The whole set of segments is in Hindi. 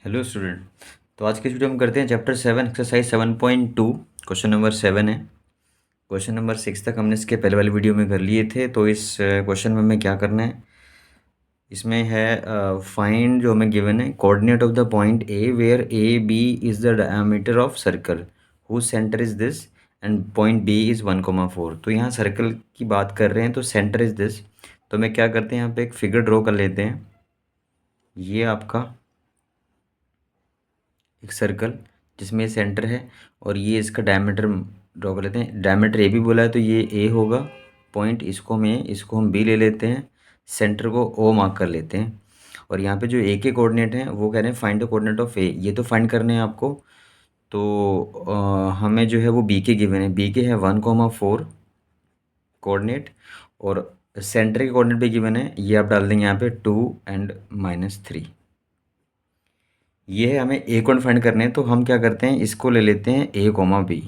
Hello student. तो आज की वीडियो हम करते हैं चैप्टर 7 एक्सरसाइज 7.2। क्वेश्चन नंबर 7 है। क्वेश्चन नंबर 6 तक हमने इसके पहले वाली वीडियो में कर लिए थे। तो इस क्वेश्चन में हमें क्या करना है, इसमें है फाइंड, जो हमें गिवन है, coordinate of the point A where A B is the diameter of circle whose centre is this and point B is 1,4। तो यहाँ सर्कल की बात कर रहे हैं तो सेंटर इज़ दिस। तो हमें क्या करते हैं, यहाँ पे एक फिगर ड्रॉ कर लेते हैं। ये आपका एक सर्कल जिसमें सेंटर है और ये इसका डायमीटर ड्रॉ कर लेते हैं। डायमीटर ए भी बोला है तो ये ए होगा पॉइंट, इसको हम बी ले लेते हैं, सेंटर को ओ मार्क कर लेते हैं। और यहाँ पे जो ए के कोऑर्डिनेट हैं वो कह रहे हैं फाइंड द कोऑर्डिनेट ऑफ ए, ये तो फाइंड करने हैं आपको। तो हमें जो है वो बी के गिवन है, बी के है 1,4 कोऑर्डिनेट, और सेंटर के कोऑर्डिनेट भी गिवन है, ये आप डाल देंगे यहाँ पे 2 एंड -3। ये है, हमें ए कौन फाइंड करने हैं तो हम क्या करते हैं, इसको ले लेते हैं ए कोमा बी।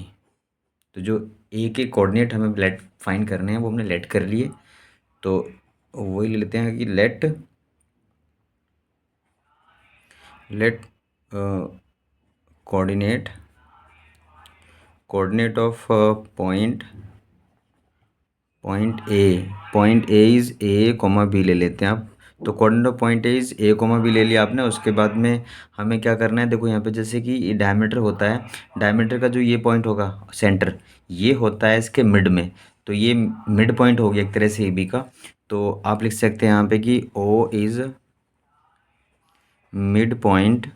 तो जो ए के कोऑर्डिनेट हमें लेट फाइंड करने हैं वो हमने लेट कर लिए, तो वही ले लेते हैं कि let coordinate of point A is A comma B ले लेते हैं आप। तो coordinate of point A is A comma B ले लिया आपने। उसके बाद में हमें क्या करना है, देखो यहाँ पे जैसे कि ये डायमीटर होता है, डायमीटर का जो ये पॉइंट होगा सेंटर, ये होता है इसके मिड में। तो ये मिड पॉइंट हो गया एक तरह से ए बी का। तो आप लिख सकते हैं यहाँ पे कि O is mid point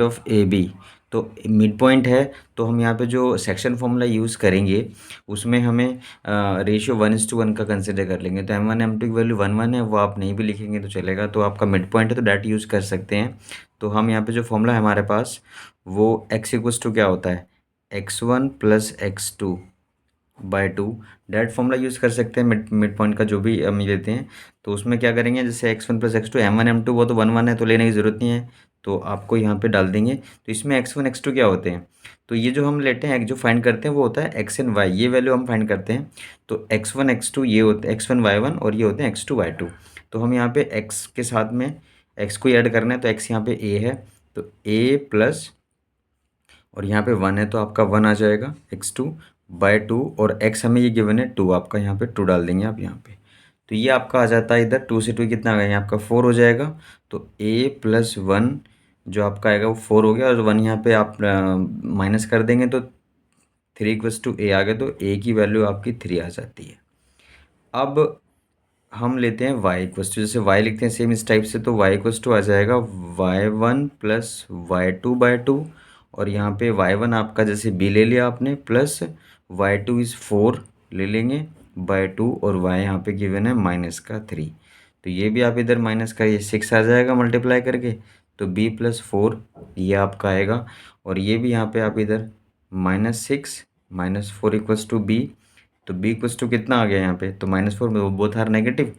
of A B. तो मिड पॉइंट है तो हम यहाँ पे जो सेक्शन फॉर्मूला यूज़ करेंगे उसमें हमें रेशियो 1:1 का कंसिडर कर लेंगे। तो M1 M2 की वैल्यू 1:1 है, वो आप नहीं भी लिखेंगे तो चलेगा। तो आपका मिड पॉइंट है तो डायरेक्ट यूज़ कर सकते हैं। तो हम यहाँ पे जो फॉर्मूला है हमारे पास वो x इक्वल्स टू क्या होता है, x1 + x2/2। Direct formula use कर सकते हैं मिड पॉइंट का जो भी हम लेते हैं। तो उसमें क्या करेंगे, जैसे x1 + x2, M1 M2 वो तो 1:1 है तो लेने की ज़रूरत नहीं है, तो आपको यहाँ पे डाल देंगे। तो इसमें x1 x2 क्या होते हैं, तो ये जो हम लेते हैं जो फाइंड करते हैं वो होता है x एंड y, ये वैल्यू हम फाइंड करते हैं। तो x1 x2 ये होते हैं x1 y1 और ये होते हैं x2 y2। तो हम यहाँ पे x के साथ में x को ऐड करना है, तो x यहाँ पे a है, तो a प्लस, और यहाँ पे 1 है तो आपका 1 आ जाएगा x2/2, और x हमें ये गिवन है 2, आपका यहाँ पे 2 डाल देंगे आप यहाँ पे। तो ये आपका आ जाता है इधर 2 से 2 कितना आ गया, आपका 4 हो जाएगा। तो a + 1 जो आपका आएगा वो 4 हो गया, और 1 यहाँ पे आप माइनस कर देंगे तो 3 = a आ गया। तो a की वैल्यू आपकी 3 आ जाती है। अब हम लेते हैं y = जैसे y लिखते हैं सेम इस टाइप से, तो y = आ जाएगा y1 + y2/2, और यहाँ पे y1 आपका जैसे b ले लिया आपने, प्लस y2 इज़ 4 ले लेंगे बाय 2, और y यहाँ पे गिवन है -3। तो ये भी आप इधर माइनस का, ये 6 आ जाएगा मल्टीप्लाई करके, तो b + 4 ये आपका आएगा। और ये भी यहाँ पे आप इधर -6 -4 = b। तो b = कितना आ गया यहाँ पे, तो -4 में बोथ आर नेगेटिव,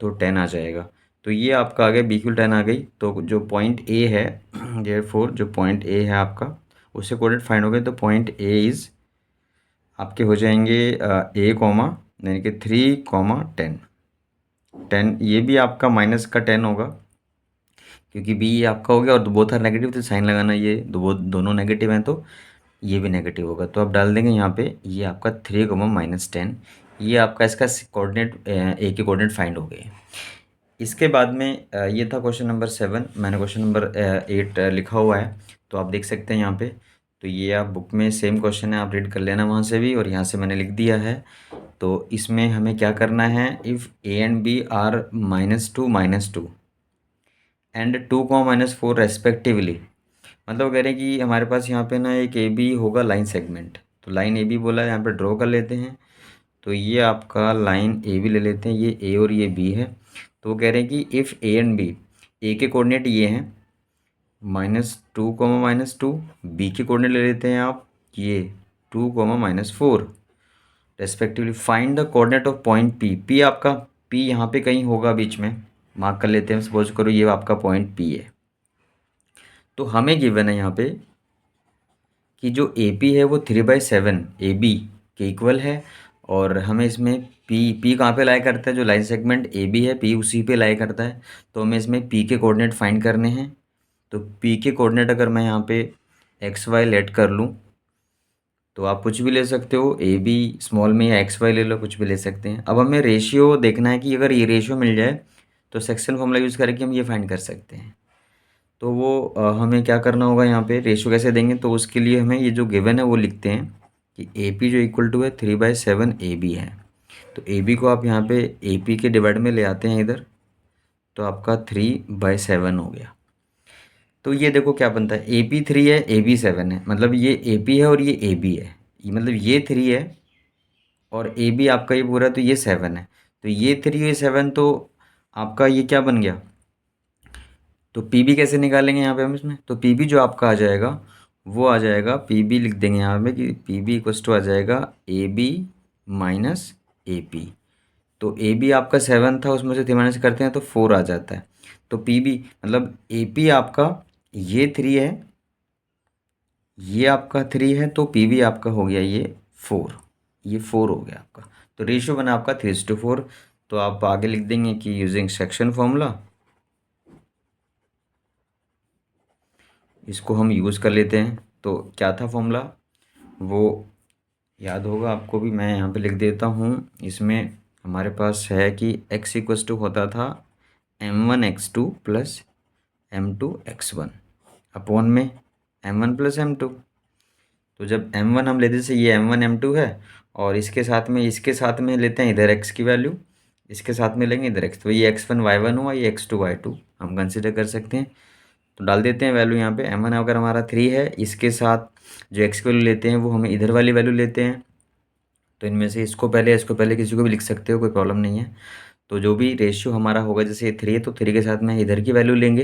तो 10 आ जाएगा। तो ये आपका आ गया, b की 10 आ गई। तो जो पॉइंट a है देयरफॉर जो पॉइंट a है आपका, उससे कोऑर्डिनेट फाइंड हो गए। तो पॉइंट a इज़ आपके हो जाएंगे a कॉमा, यानी कि 3, 10। ये भी आपका -10 होगा क्योंकि b आपका हो गया और बोथ आर नेगेटिव, तो साइन लगाना, ये दोनों नेगेटिव हैं तो ये भी नेगेटिव होगा। तो आप डाल देंगे यहाँ पे ये आपका 3, -10। ये आपका इसका कोऑर्डिनेट ए के कोऑर्डिनेट फाइंड हो गए। इसके बाद में ये था क्वेश्चन नंबर 7। मैंने क्वेश्चन नंबर 8 लिखा हुआ है, तो आप देख सकते हैं यहाँ पे। तो ये आप बुक में सेम क्वेश्चन है, आप रीड कर लेना वहाँ से भी, और यहाँ से मैंने लिख दिया है। तो इसमें हमें क्या करना है, if a and b are -2 -2 and 2, -4 respectively. मतलब कह रहे हैं कि हमारे पास यहाँ पे ना एक ए बी होगा लाइन सेगमेंट। तो लाइन ए बी बोला है, यहाँ पे ड्रॉ कर लेते हैं। तो ये आपका लाइन ए बी ले लेते हैं, ये ए और ये बी है। तो वो कह रहे हैं कि इफ़ ए एंड बी, ए के कोऑर्डिनेट ये हैं -2, -2, बी के कोऑर्डिनेट ले लेते हैं आप ये 2, -4 respectively, find the coordinate of point P. P आपका, पी यहाँ पे कहीं होगा बीच में, मार्क कर लेते हैं। सपोज करो ये आपका पॉइंट पी है। तो हमें गिवन है यहाँ पे कि जो ए पी है वो 3/7 ए बी के इक्वल है, और हमें इसमें पी कहाँ पे लाई करता है, जो लाइन सेगमेंट ए बी है पी उसी पे लाई करता है। तो हमें इसमें पी के कोऑर्डिनेट फाइंड करने हैं। तो पी के कोऑर्डिनेट अगर मैं यहाँ पे एक्स वाई लेट कर लूँ तो आप कुछ भी ले सकते हो, ए बी स्मॉल में या एक्स वाई ले लो, कुछ भी ले सकते हैं। अब हमें रेशियो देखना है कि अगर ये रेशियो मिल जाए तो सेक्शन फॉर्मूला यूज़ करके हम ये फाइंड कर सकते हैं। तो वो हमें क्या करना होगा, यहाँ पे रेशियो कैसे देंगे, तो उसके लिए हमें ये जो गिवन है वो लिखते हैं कि ए पी जो इक्वल टू है 3/7 ए बी है। तो ए बी को आप यहाँ पे ए पी के डिवाइड में ले आते हैं इधर, तो आपका 3/7 हो गया। तो ये देखो क्या बनता है, ए पी 3 है, ए बी 7 है, मतलब ये ए पी है और ये ए बी है, ये मतलब ये 3 है और ए बी आपका ये पूरा, तो ये 7 है। तो ये 3 ये 7, तो आपका ये क्या बन गया। तो पी बी कैसे निकालेंगे यहाँ पे हम इसमें, तो पी बी जो आपका आ जाएगा वो आ जाएगा, पी बी लिख देंगे यहाँ पे कि पी बी इक्वस टू आ जाएगा A B minus A P. तो ए बी आपका 7 था, उसमें से 3 माइनस करते हैं तो 4 आ जाता है। तो पी बी मतलब ए पी आपका ये 3 है, ये आपका 3 है, तो पी बी आपका हो गया ये 4, ये 4 हो गया आपका। तो रेशियो बना आपका 3:4। तो आप आगे लिख देंगे कि यूजिंग सेक्शन फॉर्मूला इसको हम यूज़ कर लेते हैं। तो क्या था फॉर्मूला, वो याद होगा आपको भी, मैं यहाँ पे लिख देता हूँ। इसमें हमारे पास है कि x इक्वस टू होता था m1x2 प्लस m2x1 अपॉन में m1 प्लस m2। तो जब m1 हम लेते थे, ये m1 m2 है, और इसके साथ में लेते हैं इधर x की वैल्यू, इसके साथ में लेंगे इधर x, तो ये x1 y1 हुआ, ये x2 y2 हम कंसिडर कर सकते हैं। तो डाल देते हैं वैल्यू यहाँ पे, m1 अगर हमारा 3 है, इसके साथ जो x की वैल्यू लेते हैं वो हमें इधर वाली वैल्यू लेते हैं। तो इनमें से इसको पहले किसी को भी लिख सकते हो, कोई प्रॉब्लम नहीं है। तो जो भी रेशियो हमारा होगा, जैसे 3 है तो 3 के साथ में इधर की वैल्यू लेंगे,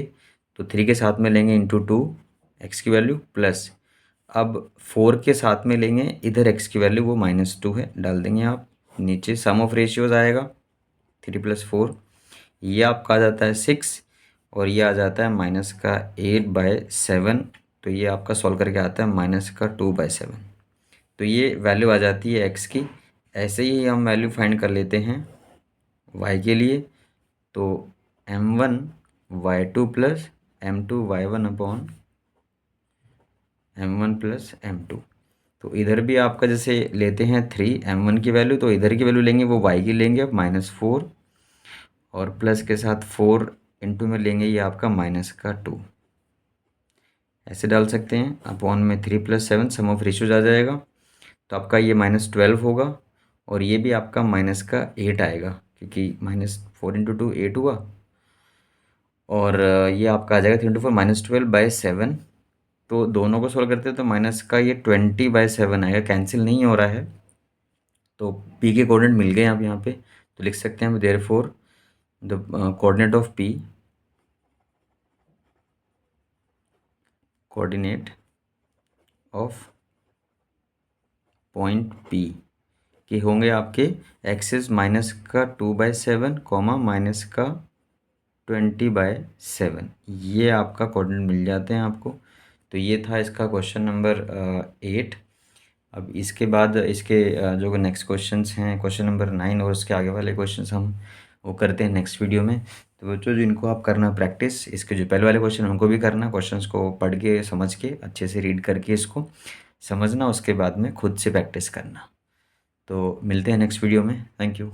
तो 3 के साथ में लेंगे इंटू 2 एक्स की वैल्यू प्लस, अब 4 के साथ में लेंगे इधर एक्स की वैल्यू, वो -2 है, डाल देंगे आप नीचे। सम ऑफ रेशियोज आएगा 3 + 4, ये आपका आ जाता है 6 और ये आ जाता है -8/7। तो ये आपका सॉल्व करके आता है -2/7। तो ये वैल्यू आ जाती है एक्स की। ऐसे ही हम वैल्यू फाइंड कर लेते हैं वाई के लिए। तो m1 y2 plus m2 y1 upon m1 plus m2। तो इधर भी आपका जैसे लेते हैं 3 m1 की वैल्यू, तो इधर की वैल्यू लेंगे वो y की लेंगे अब -4, और प्लस के साथ 4 इंटू में लेंगे ये आपका -2, ऐसे डाल सकते हैं अपॉन में 3 + 7 सम ऑफ रेशियोज आ जाएगा। तो आपका ये -12 होगा और ये भी आपका -8 आएगा, क्योंकि -4 × 2 8 हुआ, और ये आपका आ जाएगा 3 × 4 -12/7। तो दोनों को सोल्व करते हैं तो माइनस का ये 20/7 आएगा, कैंसिल नहीं हो रहा है। तो पी के कोऑर्डिनेट मिल गए आप यहाँ पे, तो लिख सकते हैं therefore the coordinate of P, coordinate of point P के होंगे आपके एक्सिस -2/7 कॉमा -20/7, ये आपका कोऑर्डिनेट मिल जाते हैं आपको। तो ये था इसका क्वेश्चन नंबर 8। अब इसके बाद इसके जो नेक्स्ट क्वेश्चंस हैं, क्वेश्चन नंबर 9 और उसके आगे वाले क्वेश्चंस हम वो करते हैं नेक्स्ट वीडियो में। तो बच्चों जिनको आप करना प्रैक्टिस, इसके जो पहले वाले क्वेश्चन उनको भी करना, क्वेश्चंस को पढ़ के समझ के अच्छे से रीड करके इसको समझना, उसके बाद में खुद से प्रैक्टिस करना। तो मिलते हैं नेक्स्ट वीडियो में, थैंक यू।